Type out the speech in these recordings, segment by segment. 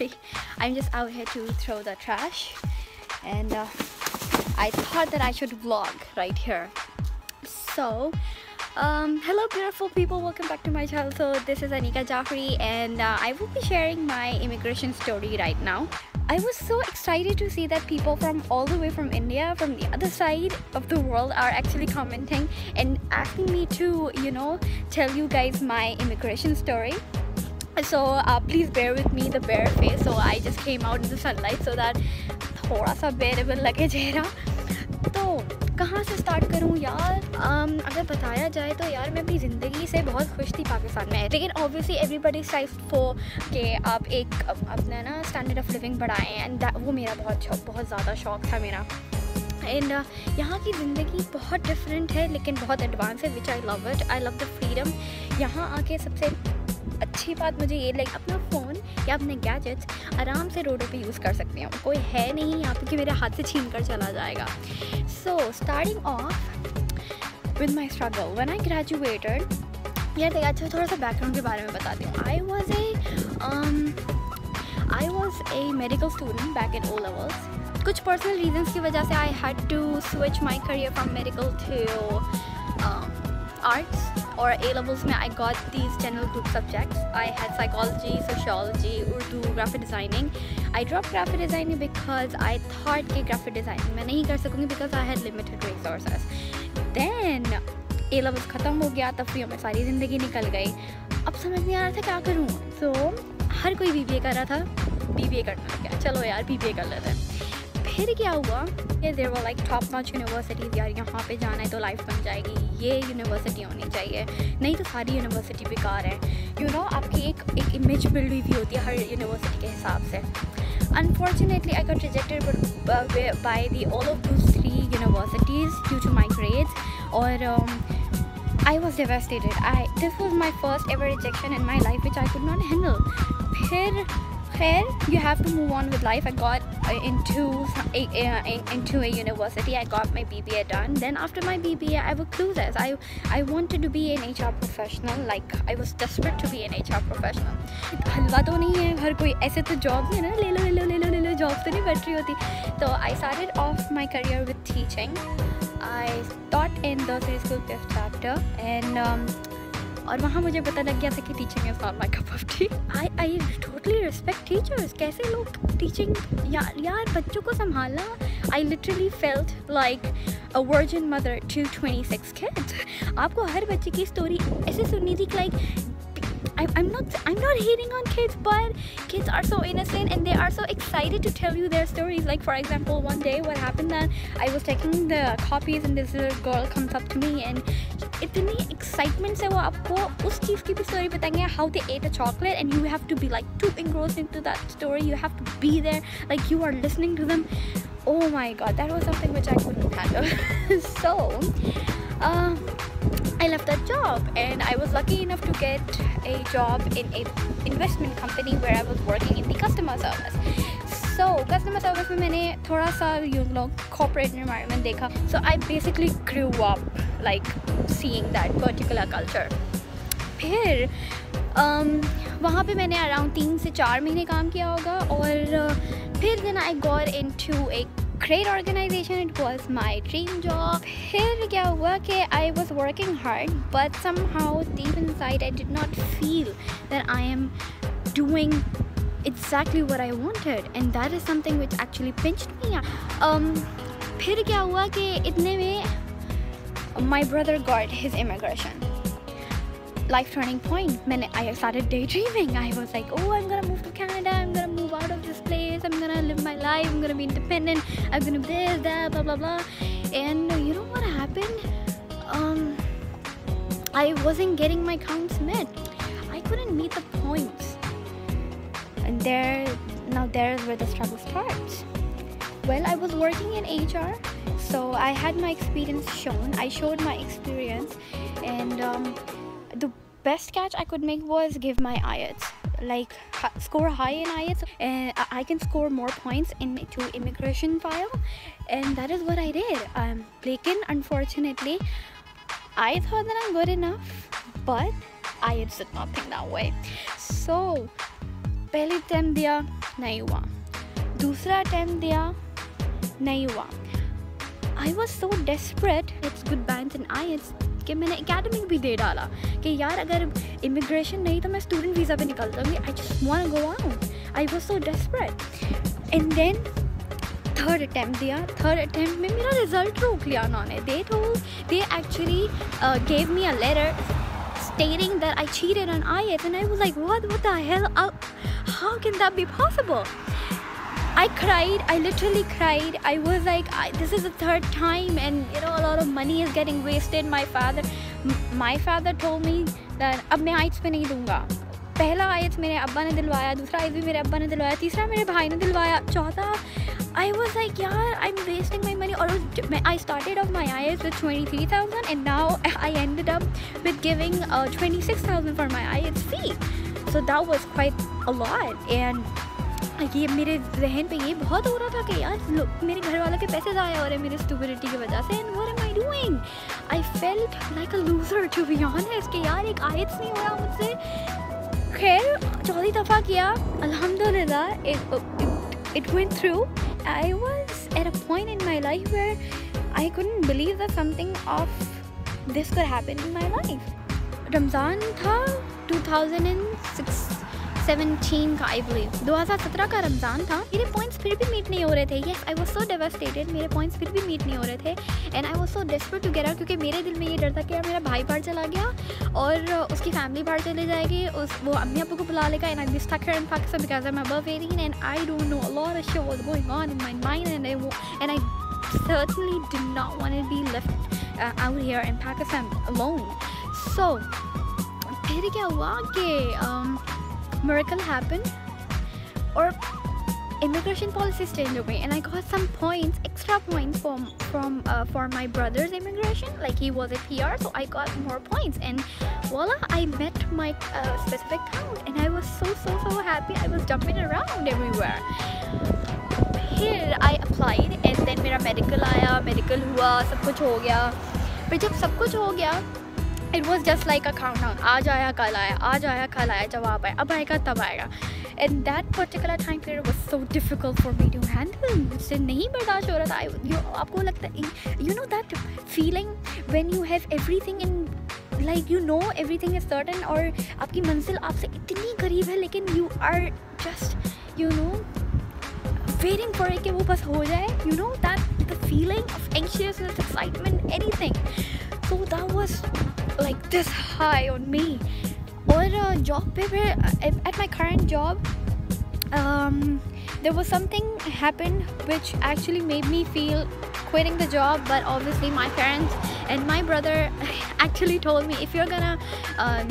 sorry. I'm just out here to throw the trash, and I thought that I should vlog right here. So hello beautiful people, welcome back to my channel. So this is Anika Jafri, and I will be sharing my immigration story right now. I was so excited to see that people from all the way from India, from the other side of the world, are actually commenting and asking me to, tell you guys my immigration story. So please bear with me, the bare face. So I just came out in the sunlight so that थोड़ा सा bearable लगे चेहरा. तो कहाँ से start करूँ यार? अगर बताया जाए तो यार मैं अपनी ज़िंदगी से बहुत खुश थी पाकिस्तान में, लेकिन ऑब्वियसली एवरीबडी स्ट्राइव्स फॉर कि आप एक अपना ना स्टैंडर्ड ऑफ लिविंग बढ़ाएं, एंड वो मेरा बहुत ज़्यादा शौक था मेरा. एंड यहाँ की ज़िंदगी बहुत डिफरेंट है लेकिन बहुत एडवांस है, which I love it. I love the freedom. यहाँ आके सबसे अच्छी बात मुझे ये लगी, अपना फ़ोन या अपने गैजेट्स आराम से रोडों पे यूज़ कर सकती हूँ. कोई है नहीं यहाँ पे कि मेरे हाथ से छीन कर चला जाएगा. So starting of with my struggle when I graduated. यार देखिए, अच्छा थोड़ा सा बैकग्राउंड के बारे में बताती हूँ. I was a medical student back in O levels. कुछ पर्सनल रीजंस की वजह से I had to switch my career from medical to arts, or A levels में I got these general group subjects. I had psychology, sociology, Urdu, graphic designing. I dropped graphic designing because I thought कि graphic designing मैं नहीं कर सकूँगी because I had limited resources. Then A levels ख़त्म हो गया, तफरीह में सारी ज़िंदगी निकल गई. अब समझ नहीं आ रहा था क्या करूँ. तो हर कोई BBA कर रहा था. BBA करना है क्या, चलो यार BBA कर लेते हैं. फिर क्या हुआ, there were like top notch universities. यार यहाँ पे जाना है तो लाइफ बन जाएगी, ये यूनिवर्सिटी होनी चाहिए, नहीं तो सारी यूनिवर्सिटी बेकार है. आपकी एक इमेज बिल्ड हुई होती है हर यूनिवर्सिटी के हिसाब से. Unfortunately I got rejected by the all of those 3 universities due to my grades. और I was devastated. This was my first ever rejection in my life, which I could not handle. You have to move on with life. I got into a university. I got my BBA done. Then after my BBA, I was clueless. I wanted to be an HR professional. Like I was desperate to be an HR professional. हलवा तो नहीं है हर कोई, ऐसे तो job है ना, ले लो job तो नहीं बैठ रही होती. तो I started off my career with teaching. I taught in the City School Fifth chapter, and और वहाँ मुझे पता लग गया था कि teaching is not my cup of tea. I totally respect teachers. कैसे लोग टीचिंग, यार बच्चों को संभालना. I literally felt like a virgin mother to 26 kids. आपको हर बच्चे की स्टोरी ऐसे सुननी थी. Like I'm not hating on kids, but kids are so innocent and they are so excited to tell you their stories. Like for example, one day what happened that I was taking the copies and this little girl comes up to me and इतनी excitement से वो आपको उस चीज़ की भी story बताएंगे, how they ate a chocolate, and you have to be like too engrossed into that story. You have to be there, like you are listening to them. Oh my god, that was something which I couldn't handle. So I left that job and I was lucky enough to get a job in a investment company where I was working in the customer service. So customer service में मैंने थोड़ा सा corporate environment देखा. So I basically grew up like seeing that particular culture. फिर वहाँ पे मैंने around 3 से 4 महीने काम किया होगा. और फिर then I got into a great organization. It was my dream job. फिर क्या हुआ कि I was working hard, but somehow deep inside I did not feel that I am doing exactly what I wanted, and that is something which actually pinched me. फिर क्या हुआ कि इतने में my brother got his immigration. Life turning point. I started daydreaming. I was like, oh, I'm gonna move to Canada. I'm gonna move out of this place. I'm gonna live my life. I'm gonna be independent. I'm gonna do this, that, blah, blah, blah. And you know what happened? I wasn't getting my counts met. I couldn't meet the points. And there's where the struggle starts. Well, I was working in HR, so I had my experience shown. I showed my experience, and the best catch I could make was give my IELTS, like score high in IELTS, and I can score more points into immigration file, and that is what I did. Lekin unfortunately I thought that I'm good enough, but IELTS did not think that way. So पहले attempt दिया नहीं हुआ, दूसरा attempt दिया नहीं हुआ. I was so desperate. It's good bands and IELTS कि मैंने एकेडमिक भी दे डाला कि यार अगर इमिग्रेशन नहीं तो मैं स्टूडेंट वीज़ा पे निकल जाऊँगी. I just want to go out. I was so desperate. And then third attempt दिया. थर्ड अटैम्प्ट में मेरा रिज़ल्ट रोक लिया उन्होंने. They actually gave me a letter stating that I cheated on IELTS, and I was like, what the hell? How can that be possible? I cried. I literally cried. I was like, this is the third time, and you know, a lot of money is getting wasted. My father told me that अब मैं IELTS पे नहीं दूँगा. पहला IELTS मेरे अब्बा ने दिलवाया, दूसरा IELTS भी मेरे अब्बा ने दिलवाया, तीसरा मेरे भाई ने दिलवाया, चौथा I was like, यार, I'm wasting my money. और I started off my IELTS with 23,000, and now I ended up with giving 26,000 for my IELTS fee. So that was quite a lot. And ये मेरे जहन पे ये बहुत हो रहा था कि यार मेरे घर वालों के पैसे ज़ाया हो रहे हैं मेरी स्टूपिडिटी की वजह से. And what am I doing? I felt like a loser, to be honest, कि यार एक IELTS नहीं हो रहा मुझसे. खैर चौथी दफ़ा किया, अल्हम्दुलिल्लाह it went through. I was at a point in my life where I couldn't believe that something of this could happen in my life. Ramzan था 2017 का, I believe 2017 का रमज़ान था. मेरे पॉइंट्स फिर भी मीट नहीं हो रहे थे. Yes, I was so devastated. मेरे पॉइंट्स फिर भी मीट नहीं हो रहे थे. And I was so desperate to get out, क्योंकि मेरे दिल में ये डर था कि यार मेरा भाई बाहर चला गया और उसकी फैमिली बाहर चले जाएगी, वो अम्मी अब्बू को बुला लेगा. And I was stuck here in Pakistan because I'm above 18, and I don't know, a lot of shit was going on in my mind, and I certainly did not want to be left out here in Pakistan alone. So फिर क्या हुआ कि miracle happened, or immigration policies changed over, and I got some points, extra points for my brother's immigration. Like he was a PR, so I got more points, and voila, I met my specific count, and I was so happy. I was jumping around everywhere. Here I applied, and then मेरा medical आया, medical हुआ, सब कुछ हो गया. पर जब सब कुछ हो गया, it was just like a countdown. आज आया कल आया, आज आया कल आया, जवाब आया, अब आएगा तब आएगा. And that particular time period was so difficult for me to handle. मुझसे नहीं बर्दाश्त हो रहा था. आपको लगता है, you know that feeling when you have everything in, like you know everything is certain, और आपकी मंजिल आपसे इतनी करीब है, लेकिन you are just, you know, waiting for it कि वो बस हो जाए. You know that the feeling of anxiousness, excitement, anything. So that was like this high on me. और job पे फिर at my current job, there was something happened which actually made me feel quitting the job. But obviously my parents and my brother actually told me, if you're gonna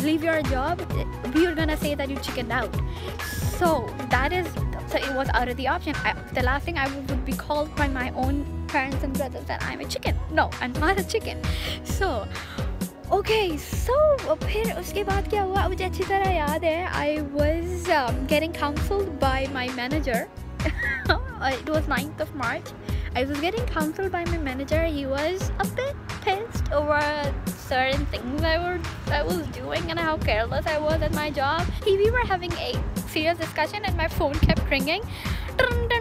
leave your job, we're gonna say that you chickened out. So it was out of the option. The last thing I would be called by my own parents and brothers that I'm a chicken. No, I'm not a chicken. So okay, so फिर उसके बाद क्या हुआ मुझे अच्छी तरह याद है. I was getting counseled by my manager. It was 9th of March. I was getting counseled by my manager. He was a bit pissed over certain things I was doing and how careless I was at my job. We were having a serious discussion, and my phone kept ringing. And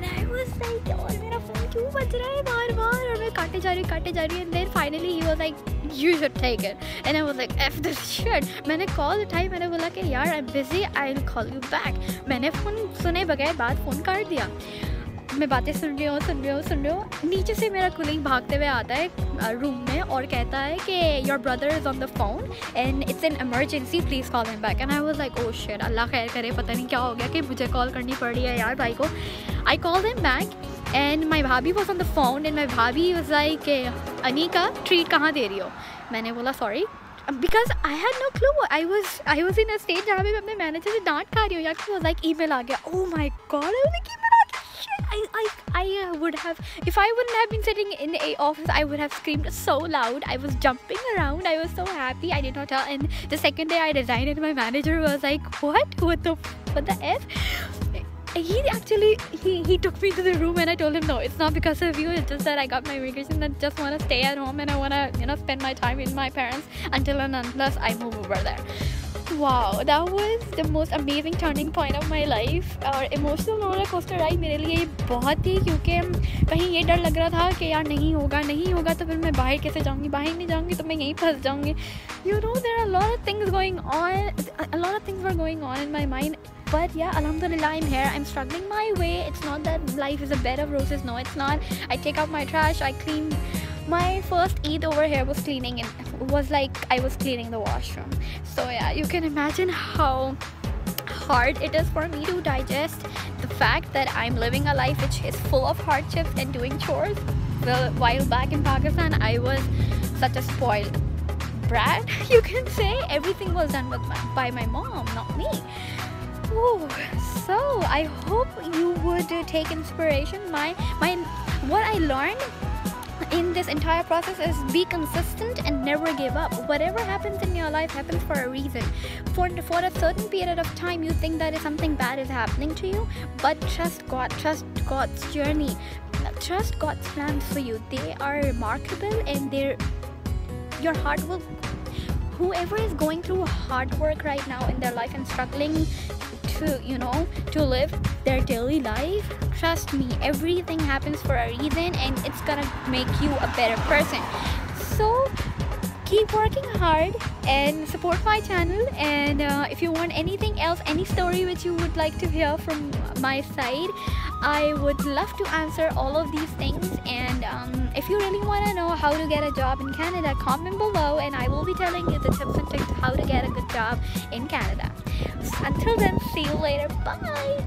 I was like, यार मेरा phone क्यों बज रहा है बार-बार, और मैं काटे जा रही. And then finally he was like, you should take it. And I was like, F this shit. मैंने कॉल उठाई, मैंने बोला कि यार I'm busy, I'll call you back. मैंने फ़ोन सुने बगैर बाद फ़ोन काट दिया. मैं बातें सुन रही हूँ. नीचे से मेरा कुलीग भागते हुए आता है रूम में और कहता है कि your brother is on the phone and it's an emergency, please call him back. And I was like, oh shit, अल्लाह खैर करे, पता नहीं क्या हो गया कि मुझे कॉल करनी पड़ रही है यार भाई को. I called him back and my भाभी was on the phone, and my भाभी was like, अनीका ट्रीट कहाँ दे रही हो. मैंने बोला sorry, because I had no clue. I was in a stage जहाँ पे मैं अपने मैनेजर से डांट खा रही हूँ. यार was like email आ गया. Oh my god, I was like email आ गया. Shit, I would have, if I wouldn't have been sitting in a office, I would have screamed so loud. I was jumping around. I was so happy. I did not tell. And the second day I resigned, and my manager was like, what the F? He actually he took me to the room, and I told him, no, it's not because of you, it's just that I got my immigration. I just want to stay at home, and I want to spend my time with my parents until and unless I move over there. wow, that was the most amazing turning point of my life. और emotional roller coaster ride मेरे लिए बहुत ही, क्योंकि कहीं ये डर लग रहा था कि यार नहीं होगा तो फिर मैं बाहर कैसे जाऊँगी, बाहर नहीं जाऊँगी तो मैं यहीं फंस जाऊँगी. You know, there are a lot of things going on. A lot of things were going on in my mind. But yeah, alhamdulillah, I'm here. I'm struggling my way. It's not that life is a bed of roses. No, it's not. I take out my trash. I clean. My first Eid over here was cleaning, and it was like I was cleaning the washroom. So yeah, you can imagine how hard it is for me to digest the fact that I'm living a life which is full of hardships and doing chores. Well, while back in Pakistan, I was such a spoiled brat, you can say. Everything was done by my mom, not me. Ooh, so I hope you would take inspiration. What I learned in this entire process is be consistent and never give up. Whatever happens in your life happens for a reason. For a certain period of time, you think that something bad is happening to you, but trust God, trust God's journey, trust God's plans for you. They are remarkable, and your heart will. Whoever is going through hard work right now in their life and struggling to live their daily life, trust me, everything happens for a reason, and it's gonna make you a better person. So keep working hard and support my channel, and if you want anything else, any story which you would like to hear from my side, I would love to answer all of these things. And if you really want to know how to get a job in Canada, comment below and I will be telling you the tips and tricks how to get a good job in Canada. Until then, see you later. Bye.